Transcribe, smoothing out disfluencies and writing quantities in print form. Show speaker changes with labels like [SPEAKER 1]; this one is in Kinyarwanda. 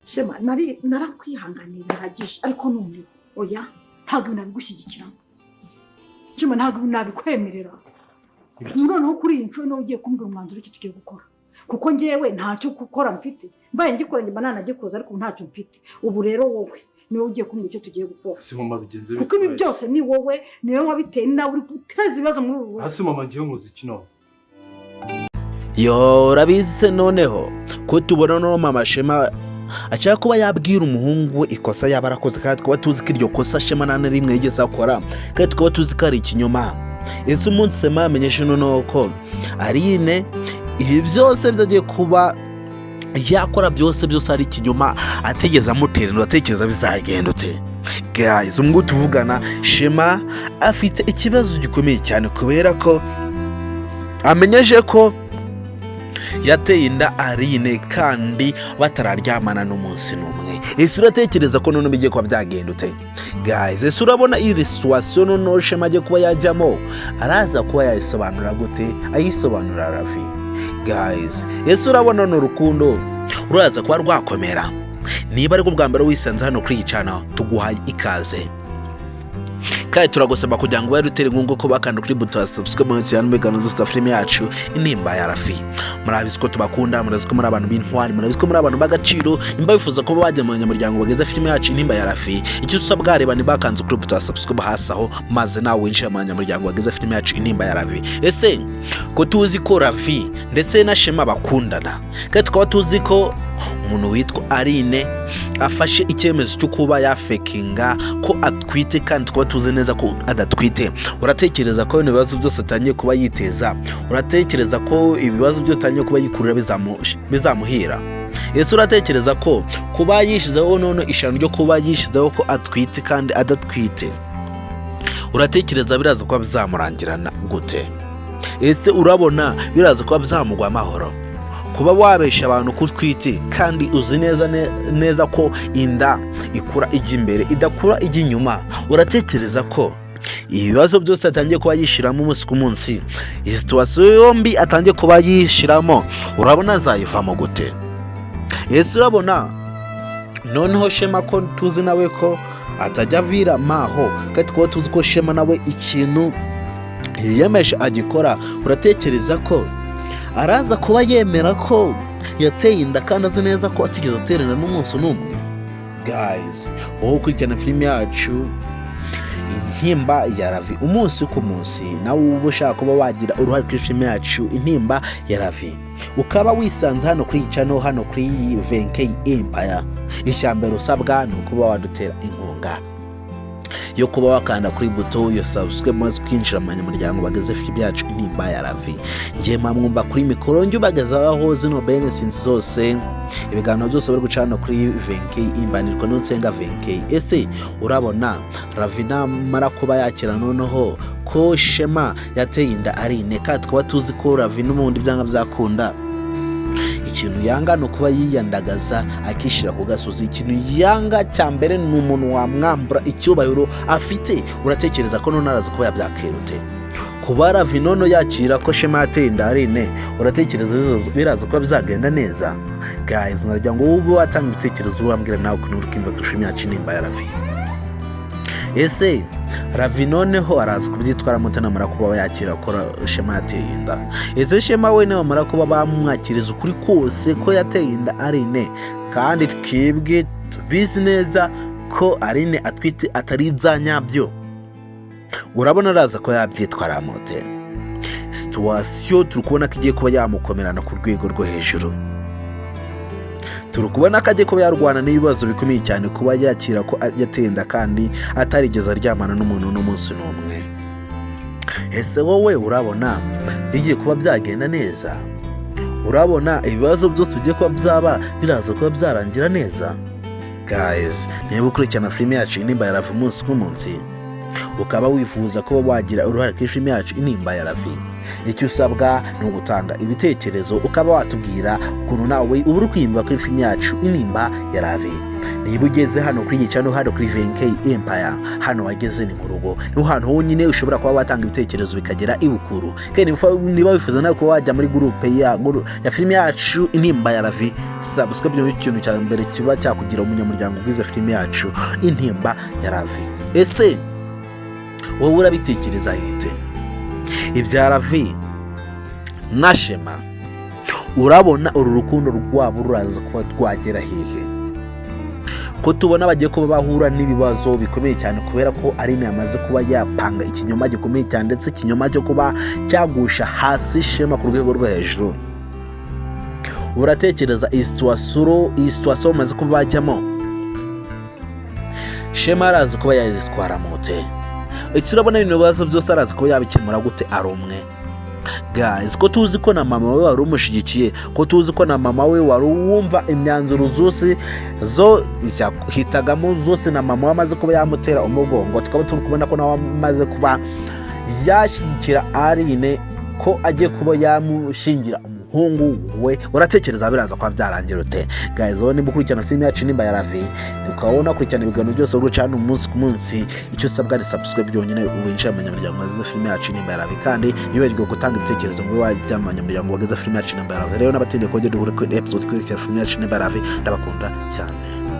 [SPEAKER 1] Shema narakwihanganiye bihagije ariko none oya ntabwo nabigushyigikira. Shema ntabwo nabikwemerera. Noneho kuri iyi nshuro ugiye kumbwira umwanzuro iki tugiye gukora. Kuko ngewe ntacyo gukora mfite. Mbaye ngikora njye banana gikoza ariko ntacyo mfite. Ubu rero wowe niwe ugiye kumbwira icyo tugiye gukora.
[SPEAKER 2] Si mama bigenze
[SPEAKER 1] kuko ibi byose ni wowe niwe wabiteye nawe uri guteza ibibazo muri ubu.
[SPEAKER 2] Hasi mama ngiye muziki none.
[SPEAKER 3] Yo rabize noneho ko tubona no mama Shema achaka kuba yabwira umuhungu ikosa yabarakoze kandi kuba tuzi ko iryo kosa Shema nane rimwe yigeze akora kandi kuba tuzi ko ari ikinyoma. Ese umunsi Shema amenyeshe noneho ko Aline ibi byose byagiye kuba yakora byose ari ikinyoma ategeza amuterera atekereza bizagendutse. Guys umwe tuvugana Shema afite ikibazo gikomeye cyane kubera ko amenyeje ko yateye inda Aline kandi batararyamana n'umunsi n'umwe. Ese uratekereza ko none bigiye kuba byagendutse? Guys ese urabona iyi situation no Shema agiye kuba yajyamo araza kuba yayisobanura gute? Ayisobanura Rafi. Guys ese urabona no rukundo uraza kuba rwakomera niba ariko bwa mbere wisanze hano kuri icana tuguhaye ikaze kandi turagusaba kugira ngo bari utere inkunga ko bakanda kuri buto subscribe mu cyane megano zo film yacu Intimba ya Rafi. Murabizi ko tubakunda, murabizi ko muri abantu b'intwari, murabizi ko muri abantu bagaciro, nimba bifuza ko bajya mu nyamuryango bageza film yacu Intimba ya Rafi. Icyo usabwa areba ni bakanze kuri buto subscribe hasaho maze nawe winjira mu nyamuryango bageza film yacu Intimba ya Rafi. Ese ko tuzi ko Rafi ndetse na Shema bakundana kandi tukaba tuzi ko umuntu witwa Aline afashe icyemezo cyo kuba yafekinga ko atwite kandi tukaba tuzi neza ko adatwite. Uratekereza ko ibibazo byose atangiye kuba yiteza? Uratekereza ko ibibazo byose atangiye kuba yikurira bizamuhira? Ese uratekereza ko kuba yishizeho none ishano ryo kuba yishizeho ko atwite kandi adatwite uratekereza biraza kuba bizamurangirana gute? Ese urabona biraza kuba bizamugwa amahoro? Kuba wabesha abantu kutwite kandi uzi neza ko inda ikura ijya imbere idakura ijya inyuma, uratekereza ko ibibazo byose atangiye kuba yishiramo umunsi ku munsi, iyi situation yombi atangiye kuba yishiramo urabona azayivamo gute? Ese urabona noneho Shema ko tuzi nawe ko atajya vira maho kandi ko tuzi ko Shema nawe ikintu yiyemeje agikora, uratekereza ko araza kuba yemera ko yateye inda kandi azi neza ko atigeze aterana n'umunsi n'umwe? Guys wowe ukurikirana film yacu Intimba ya Rafi umunsi ku munsi, nawe uba ushaka kuba wagira uruhare kuri film yacu Intimba ya Rafi, ukaba wisanze hano kuri channel hano kuri 20K Empire, icyambere usabwa ni ukuba wadutera inkunga yo kuba wakanda kuri buto yo subscribe maze kwinjira mu nyamuryango bageze film yacu Intimba ya Rafi. Ngiye mwumva kuri mikoro njye bagazaho zino benefits zose, ibiganiro byose bari gucana kuri 20K imbanirwa n'utsenga 20K. Ese urabona Rafi namara kuba yakira noneho ko Shema yateye inda Aline kandi twaba tuzi ko Rafi n'umundi byanga byakunda, ikintu yanga no kuba yiyandagaza akishira ku gasozi, ikintu yanga cyambere ni umuntu wamwambura icyubahiro afite. Uratekereza ko none araza kuba yabyakerute? Kuba Rafi nono yakira ko Shema yateye inda Aline, uratekereza biraza kuba bizagenda neza? Guys narajya ngo ube watanga ibitekerezo urambwira nawe ko nurukimba kuri film yacu Intimba ya Rafi. Ese Rafi noneho araza kubyitwara mutanamara kuba yakira ko Shema yateye inda? Ese Shema we ne bamara kuba bamwakiriza ukuri kose ko yateye inda Aline kandi twibwe tubizi neza ko Aline atwite atari ibyanyabyo, urabona araza ko yabyitwara mote? Situation turukubona ko igiye kuba yamukomerana ku rwego rwo hejuru, turukubona ko agiye kuba yarwana n'ibibazo bikomeye cyane kuba yakira ko yateye inda kandi atarigeze aryamana n'umuntu n'umunsi n'umwe. Ese wowe urabona bigiye kuba byagenda neza? Urabona ibibazo byose bigiye kuba byaba biraza kuba byarangira neza? Guys niba ukurikirana film yacu Intimba ya Rafi umunsi ku munsi, ukaba wifuza ko wagira uruhare kuri film yacu Intimba ya Rafi, icyo usabwa ni ugutanga ibitekerezo ukaba watubwira ukuntu nawe ubura kwiyumva kuri film yacu Intimba ya Rafi. niba ugeze hano kuri iyi channel hano kuri VNK Empire hano wageze ni mu rugo niho hantu honyine ushobora kuba watanga ibitekerezo bikagera ibukuru kandi niba wifuza nawe kuba wajya muri groupe ya filime yacu Intimba ya Ravi subscribe yo ikintu cya mbere kiba cyakugira umunyamuryango wize filime yacu Intimba ya Ravi. Ese wowe urabitekereza hite ibya Ravi na Shema? Urabona uru rukundo rwabo ruraza kuba twagera hehe? Ko tubona bagiye kuba bahura n'ibibazo bikomeye cyane kubera ko Aline yamaze kuba yapanga ikinyoma gikomeye cyane ndetse ikinyoma cyo kuba cyagusha hasi Shema ku rwego rwo hejuru. Uratekereza isitwasoro maze kuba bajyamo Shema arazi kuba yitwara mote? Icyo urabona ibintu bibazo byose arazi kuba yabikemura gute ari umwe? Guys, ko tuzi ko na mama we wari umushigikiye, ko tuzi ko na mama we wari wumva imyanzuro zose zo hitagamo zose na mama wamaze kuba yamutera umugongo, tukaba turi kubona ko nawe amaze kuba yashigikira Aline ko agiye kuba yamushingira umuhungu we. Uratekereza biraza kwa byarangira ute? Guys, wowe niba ukurikirana filime yacu Intimba ya Ravi ukabona kurikirana ibiganiro byose byo cyane umunsi ku munsi, icyo usabwa ni subscribe byonyine winjira mu nyamuryango wa filime yacu Intimba ya Ravi kandi yibagirwe gutanga ibitekerezo ngo wajya mu nyamuryango wa filime yacu Intimba ya Ravi. Rero n'abatinde ko duhure ku episode kuri filime yacu Intimba ya Ravi ndabakunda cyane.